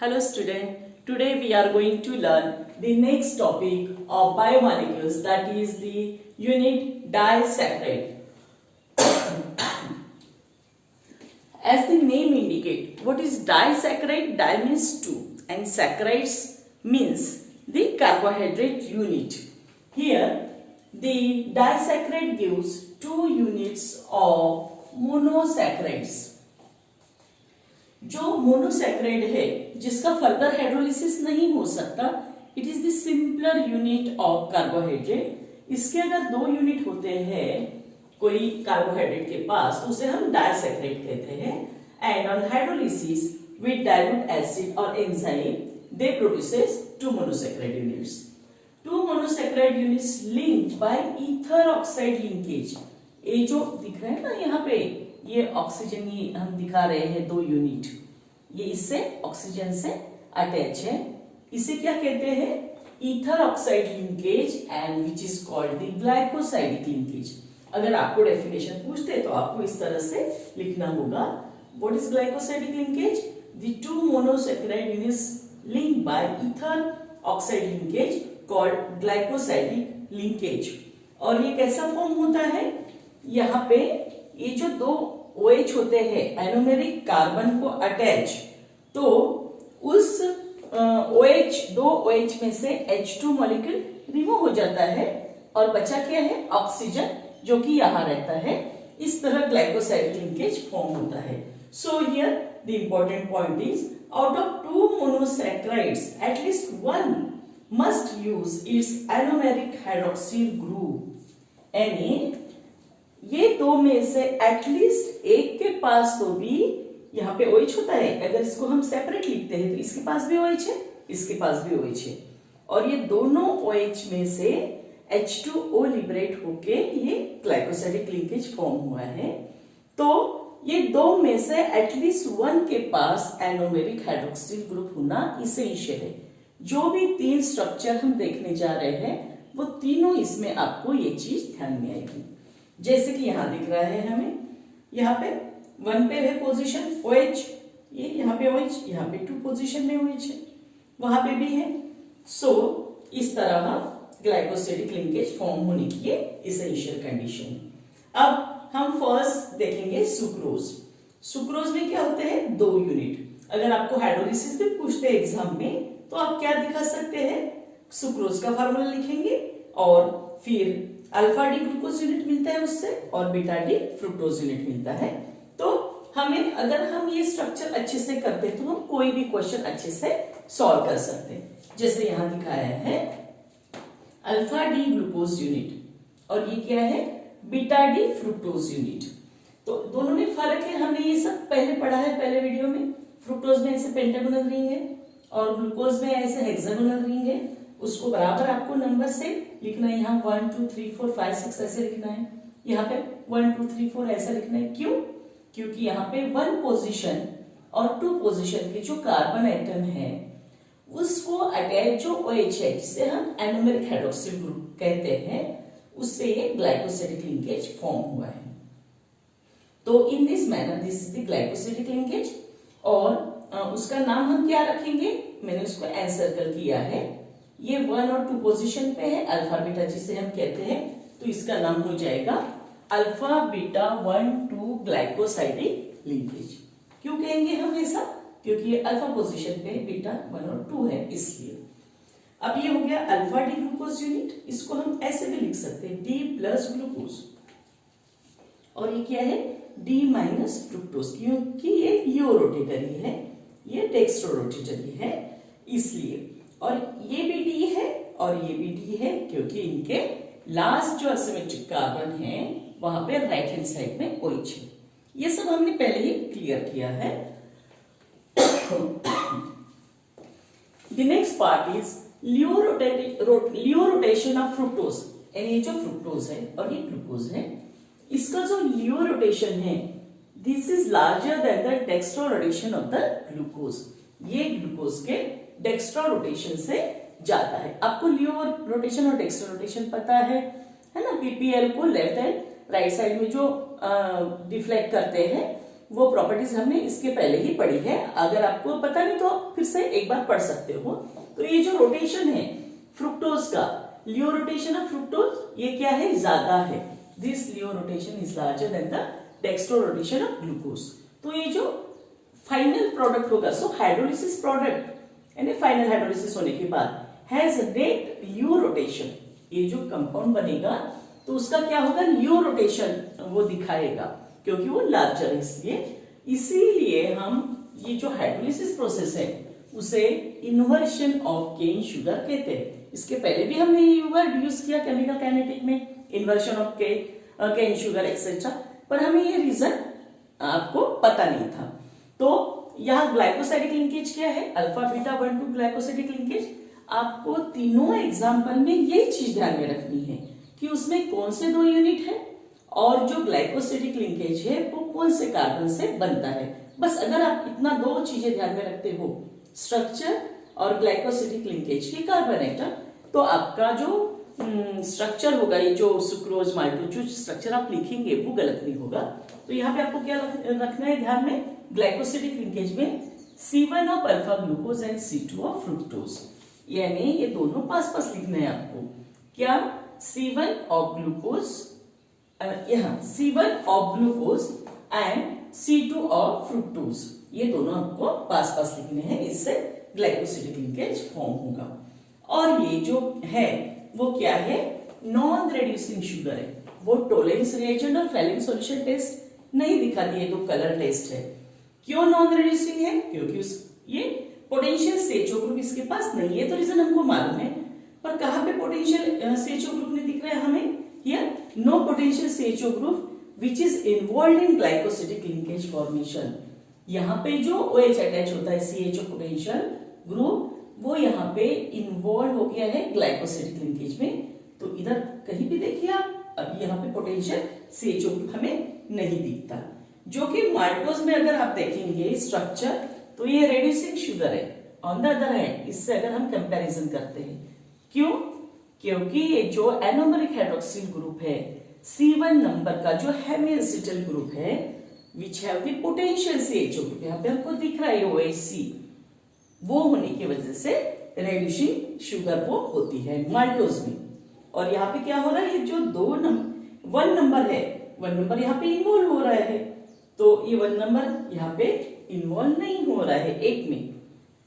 Hello student, today we are going to learn the next topic of biomolecules, that is the unit disaccharide. As the name indicate, what is disaccharide? Di means two and saccharides means the carbohydrate unit. Here the disaccharide gives 2 units of monosaccharides. जो monosaccharide है जिसका further hydrolysis नहीं हो सकता, it is the simpler unit of carbohydrate. इसके अगर 2 unit होते हैं कोई कार्बोहाइड्रेट के पास तो उसे हम डाइसैक्राइड कहते हैं. And on hydrolysis with dilute acid और enzyme they produces 2 monosaccharide units. 2 monosaccharide units linked by ether oxide linkage. ये जो दिख रहा है ना यहाँ पे, ये ऑक्सीजन ही हम दिखा रहे हैं 2 यूनिट, ये इससे ऑक्सीजन से अटैच है. इसे क्या कहते हैं? Ether oxide linkage and which is called the glycosidic linkage. अगर आपको डेफिनेशन पूछते हैं तो आपको इस तरह से लिखना होगा. What is glycosidic linkage? The 2 monosaccharide units linked by ether oxide linkage called glycosidic linkage. और ये कैसा फॉर्म होता है? यहाँ पे ये जो 2 OH होते हैं एनोमेरिक कार्बन को अटैच, तो उस OH 2 OH में से H2 मॉलिक्यूल रिमूव हो जाता है और बचा क्या है? ऑक्सीजन, जो कि यहाँ रहता है. इस तरह ग्लाइकोसाइडिक लिंकेज फॉर्म होता है. So here the important point is, out of 2 monosaccharides at least 1 must use it's anomeric hydroxyl group. यानी ये 2 में से एटलीस्ट एक के पास तो भी यहाँ पे OH होता है. अगर इसको हम सेपरेट लिखते हैं तो इसके पास भी OH है, इसके पास भी OH है, और ये दोनों OH में से H2O लिबरेट होके ये ग्लाइकोसाइडिक लिंकेज फॉर्म हुआ है. तो ये 2 में से एटलीस्ट 1 के पास एनोमेरिक हाइड्रोक्सिल ग्रुप होना इसेंशियल है. जो भी 3 स्ट्रक्चर हम देखने जा रहे हैं वो तीनों इसमें आपको ये चीज ध्यान में आएगी. जैसे कि यहाँ दिख रहा है हमें, यहाँ पे 1 पे है पोजीशन OH, ये यहाँ पे OH, यहाँ पे 2 पोजीशन में OH है, वहां पे भी है. सो इस तरह ग्लाइकोसाइडिक लिंकेज फॉर्म होने की ये इसेंशियल कंडीशन. अब हम फर्स्ट देखेंगे सुक्रोज. सुक्रोज में क्या होते हैं? 2 यूनिट. अगर आपको हाइड्रोलिसिस भी पूछते हैं एग्जाम में तो आप क्या दिखा सकते हैं? सुक्रोज का फार्मूला लिखेंगे और फिर अल्फा डी ग्लूकोज यूनिट मिलता है उससे, और बीटा डी फ्रुक्टोज यूनिट मिलता है. तो हमें अगर हम ये स्ट्रक्चर अच्छे से करते तो हम कोई भी क्वेश्चन अच्छे से सॉल्व कर सकते हैं. जैसे यहां दिखाया है अल्फा डी ग्लूकोज यूनिट और ये क्या है? Beta D fructose unit. तो दोनों में फर्क है, हमने ये सब पहले पढ़ा है पहले वीडियो में. फ्रुक्टोज में ऐसे पेंटागोनल रिंग है और ग्लूकोज में ऐसे हेक्सागोनल रिंग है. उसको बराबर आपको नंबर से लिखना है. यहाँ 1 2 3 4 5 6 ऐसे लिखना है. यहाँ पे 1 2 3 4 ऐसा लिखना है. क्यों? क्योंकि यहाँ पे 1 पोजीशन और 2 पोजीशन के जो कार्बन एटम है उसको अटैच जो OH है, जिसे हम एनोमेरिक हाइड्रोक्सिल ग्रुप कहते हैं, उससे ये ग्लाइकोसाइडिक लिंकेज फॉर्म हुआ है. तो in this manner this is the glycosidic linkage. और उसका नाम हम क्या रखेंगे? मैंने उसको एनसर्कल किया है. ये 1 और 2 पोजीशन पे है, अल्फा बीटा जिसे हम कहते हैं, तो इसका नाम हो जाएगा अल्फा बीटा 1 2 ग्लाइकोसाइडिक लिंकेज. क्यों कहेंगे हम ऐसा? क्योंकि ये अल्फा पोजीशन पे बीटा 1 और 2 है, इसलिए. अब ये हो गया अल्फा डी ग्लूकोज यूनिट. इसको हम ऐसे भी लिख सकते हैं D प्लस ग्लूकोज, और ये क्या है? D माइनस फ्रुक्टोज, क्योंकि ये यो रोटेटरी है, ये डेक्स्ट्रो रोटेटरी है, इसलिए. और ये भी D है और ये भी D है, क्योंकि इनके लास्ट जो असिमेट्रिक कार्बन है वहां पे राइट हैंड साइड में OH है. ये सब हमने पहले ही क्लियर किया है. The next part is Leo rotation of fructose. यानी ये जो फ्रुक्टोज है और ये ग्लूकोज है, इसका जो लियो रोटेशन है this is larger than the dextro rotation of the glucose. ये ग्लूकोज के डेक्स्ट्रो रोटेशन से जाता है. आपको लियो रोटेशन और डेक्स्ट्रो रोटेशन पता है ना? PPL को लेफ्ट एंड राइट साइड में जो डिफ्लेक्ट करते हैं वो प्रॉपर्टीज हमने इसके पहले ही पढ़ी है, अगर आपको पता नहीं तो फिर से एक बार पढ़ सकते हो। तो ये जो रोटेशन है फ्रुक्टोज का, लियो रोटेशन ऑफ फ्रुक्टोज, ये क्या है, ज्यादा है। This Leo rotation is larger than the dextro rotation of glucose. तो ये जो फाइनल प्रोडक्ट होगा, सो हाइड्रोलिसिस प्रोडक्ट यानी फाइनल हाइड्रोलिसिस होने के बाद हैज नेट लियो रोटेशन, ये जो कंपाउंड बनेगा तो उसका क्या होगा, लियो रोटेशन वो दिखाएगा, क्योंकि वो लार्जर है। इसीलिए हम ये जो हाइड्रोलिसिस प्रोसेस है उसे इन्वर्शन ऑफ केन शुगर कहते हैं। इसके पहले भी हमने ये वर्ड यूज किया केमिकल काइनेटिक में, inversion of cane sugar etcetera, पर हमें ये रीजन आपको पता नहीं था। तो यहाँ ग्लाइकोसाइडिक लिंकेज क्या है, अल्फा बीटा 1,2 ग्लाइकोसाइडिक लिंकेज। आपको तीनों एग्जाम्पल में यही चीज ध्यान में रखनी है कि उसमें कौन से 2 यूनिट है और जो ग्लाइकोसिडिक लिंकेज है वो कौन से कार्बन से बनता है। बस अगर आप इतना 2 चीजें ध्यान में रखते हो, स्ट्रक्चर और ग्लाइकोसिडिक लिंकेज के कार्बन एटम, तो आपका जो स्ट्रक्चर होगा, ये जो सुक्रोज माल्टोज जो स्ट्रक्चर आप लिखेंगे वो गलत नहीं होगा। तो यहाँ पे आपको क्या रखना है ध्यान में, ग्लाइकोसिडिक लिंकेज में C1 of alpha glucose and C2 of fructose, यानी ये दोनों पास पास लिखना है आपको। क्या, C1 ऑफ ग्लूकोज, यहाँ C1 of glucose and C2 of fructose, ये दोनों आपको पास पास लिखने हैं, इससे ग्लाइकोसिडिक लिंकेज फॉर्म होगा। और ये जो है वो क्या है, नॉन रेड्यूसिंग शुगर है, वो टोलेंस रिएजेंट और फ्रेलिंग सॉल्यूशन टेस्ट नहीं दिखाती है, तो कलर टेस्ट है। क्यों नॉन रेड्यूसिंग है, क्योंकि ये पोटेंशियल CHO ग्रुप इसके पास नहीं है, तो रीजन हमको मालूम है, पर कहां पे पोटेंशियल CHO ग्रुप नहीं दिख रहा है हमें, here no potential CHO group which is involve in glycosidic linkage formation. यहाँ पे जो OH अटैच होता है CHO पोटेंशियल ग्रुप, वो यहाँ पे इन्वॉल्व हो गया है ग्लाइकोसिडिक लिंकेज में। तो इधर कहीं भी देखिए आप, अभी यहाँ पे पोटेंशियल CHO ग्रुप हमें नहीं दिखता, जो कि माल्टोज में अगर आप देखेंगे स्ट्रक्चर तो ये रेड्यूसिंग शुगर है। ऑन द अदर हैंड इससे अगर हम कंपैरिजन करते हैं, क्यों, क्योंकि ये जो एनोमेरिक हाइड्रोक्सिल ग्रुप है, C1 नंबर का जो हेमिएसिटल ग्रुप है which have the potential CHO group, यहाँ पे हमको दिख रहा है OHC, वो होने की वजह से रेड्यूसिंग शुगर वो होती है माल्टोज में। और यहाँ पे क्या हो रहा है, ये जो 1 नंबर है, 1 नंबर यहाँ पे इन्वॉल्व हो रहा है, तो ये 1 नंबर यहाँ पे इन्वॉल्व नहीं हो रहा है एक में,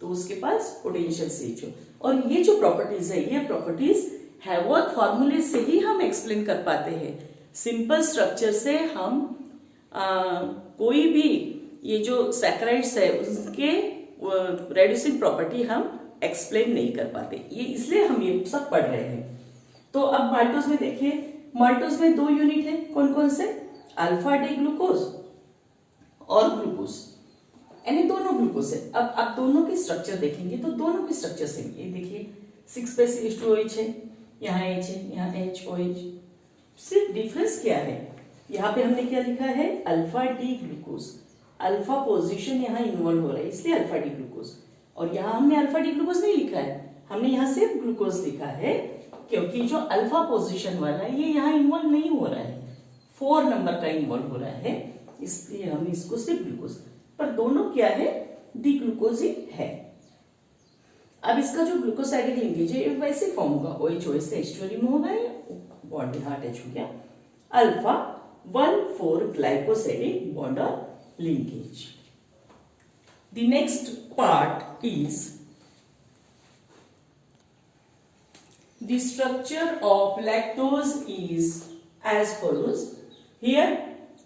तो उसके पास पोटेंशियल CHO। और ये जो प्रॉपर्टीज है, ये प्रॉपर्टीज हैवॉर्थ फॉर्मूले से ही हम एक्सप्लेन कर पाते हैं। सिंपल स्ट्रक्चर से हम कोई भी ये जो सैकराइड्स है उसके रेड्यूसिंग प्रॉपर्टी हम एक्सप्लेन नहीं कर पाते, ये इसलिए हम ये सब पढ़ रहे हैं। तो अब माल्टोज में देखिए, माल्टोज में 2 यूनिट है, कौन कौन से, अल्फा डी ग्लूकोज और ग्लूकोज, यानी दोनों ग्लूकोज है। अब आप दोनों की स्ट्रक्चर देखेंगे तो दोनों की स्ट्रक्चर सेम, ये देखिए 6 पे CH2OH है, यहाँ H है, यहाँ HOH, सिर्फ डिफरेंस क्या है, यहाँ पे हमने क्या लिखा है, alpha D glucose, alpha position यहाँ इन्वॉल्व हो रहा है इसलिए अल्फा डी ग्लूकोज, और यहाँ हमने अल्फा डी ग्लूकोज नहीं लिखा है, हमने यहाँ सिर्फ ग्लूकोज लिखा है, क्योंकि जो अल्फा पोजीशन वाला है ये यहाँ इन्वॉल्व नहीं हो रहा है, 4 नंबर का इन्वॉल्व हो रहा है, इसलिए हमने इसको सिर्फ ग्लूकोज, पर दोनों क्या है, डी ग्लूकोज ही है। अब इसका जो ग्लूकोसाइडिक लिंकेज है वैसे फॉर्म होगा, OH से H2 रिमूव हो गया, बॉन्ड यहाँ अटैच हो गया, अल्फा 1,4 ग्लाइकोसाइडिक बॉन्ड और linkage. The next part is the structure of lactose is as follows. Here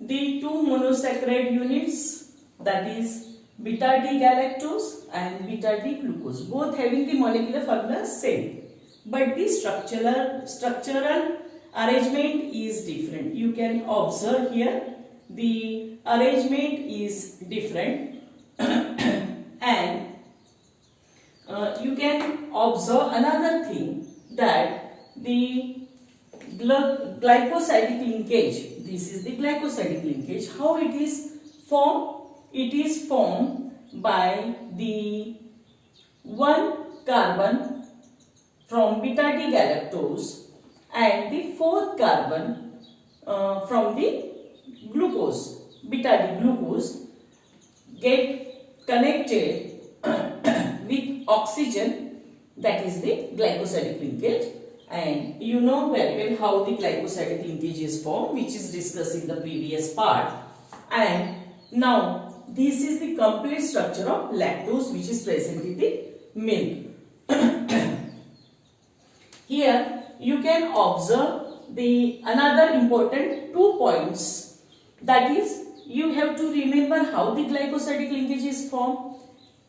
the 2 monosaccharide units, that is beta D galactose and beta D glucose, both having the molecular formula same, but the structural arrangement is different. You can observe here the arrangement is different and you can observe another thing, that the glycosidic linkage, this is the glycosidic linkage, how it is formed, it is formed by the 1 carbon from beta D galactose and the 4th carbon from the glucose, beta D glucose, get connected with oxygen, that is the glycosidic linkage. And you know very well how the glycosidic linkage is formed, which is discussed in the previous part. And now this is the complete structure of lactose which is present in the milk. Here you can observe the another important 2 points, that is you have to remember how the glycosidic linkage is formed.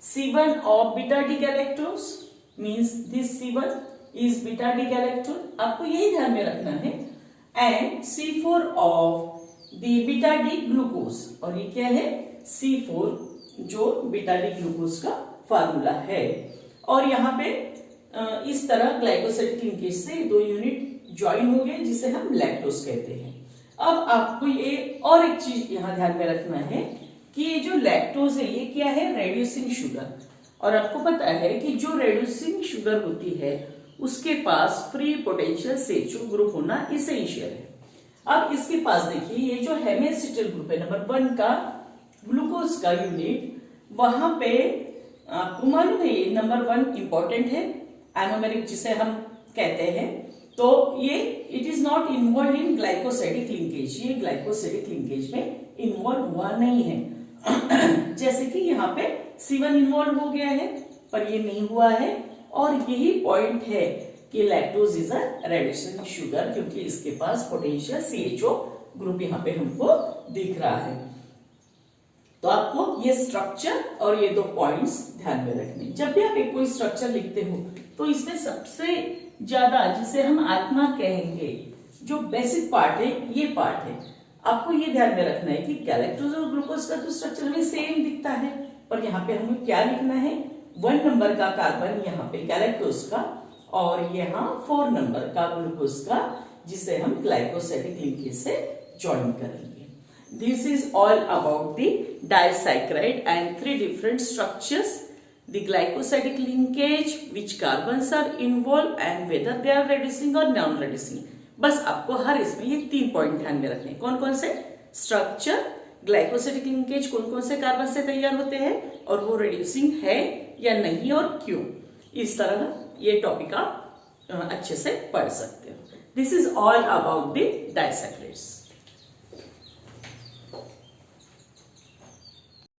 C1 of beta D galactose means this C1 is beta D galactose, आपको यही ध्यान में रखना है, and C4 of the beta D glucose, और ये क्या है C4 जो बीटा डी ग्लूकोज का फार्मूला है। और यहाँ पे इस तरह ग्लाइकोसाइड लिंकेज से 2 यूनिट ज्वाइन हो गए जिसे हम लैक्टोज कहते हैं। अब आपको ये और एक चीज यहाँ ध्यान में रखना है कि ये जो लैक्टोज है ये क्या है, रेड्यूसिंग शुगर। और आपको पता है कि जो रेड्यूसिंग शुगर होती है उसके पास फ्री पोटेंशियल CHO ग्रुप होना इसेंशियल है। अब इसके पास देखिए ये जो हेमिएसिटल ग्रुप है नंबर 1 का ग्लूकोज का यूनिट, वहां पे आपको मालूम है ये नंबर 1 इंपॉर्टेंट है, एनोमेरिक जिसे हम कहते हैं। तो ये it is not involve in glycosidic linkage, ये ग्लाइकोसाइडिक लिंकेज में इन्वॉल्व हुआ नहीं है। जैसे कि यहाँ पे C1 इन्वॉल्व हो गया है पर ये नहीं हुआ है। और यही पॉइंट है कि lactose is a reducing sugar, क्योंकि इसके पास पोटेंशियल CHO ग्रुप यहाँ पे हमको दिख रहा है। तो आपको ये स्ट्रक्चर और ये 2 पॉइंट्स ध्यान में रखने। जब भी आप एक कोई स्ट्रक्चर लिखते हो तो इसमें सबसे ज्यादा जिसे हम आत्मा कहेंगे जो बेसिक पार्ट है ये पार्ट है। आपको ये ध्यान में रखना है कि गैलेक्टोज और ग्लूकोज का तो स्ट्रक्चर हमें सेम दिखता है, पर यहाँ पे हमें क्या लिखना है, 1 नंबर का कार्बन यहाँ पे गैलेक्टोज का और यहाँ 4 नंबर का ग्लूकोज का, जिसे हम ग्लाइकोसाइडिक लिंकेज से ज्वाइन करेंगे। This is all about the disaccharide and 3 different structures, the glycosidic linkage, which carbons are involved and whether they are reducing or non-reducing। बस आपको हर इसमें ये 3 पॉइंट ध्यान में रखने। कौन कौन से स्ट्रक्चर, ग्लाइकोसिडिक लिंकेज कौन कौन से कार्बन से तैयार होते हैं और वो रिड्यूसिंग है या नहीं और क्यों। इस तरह ये टॉपिक आप अच्छे से पढ़ सकते हो। This is all about the डाइसैक्राइड्स।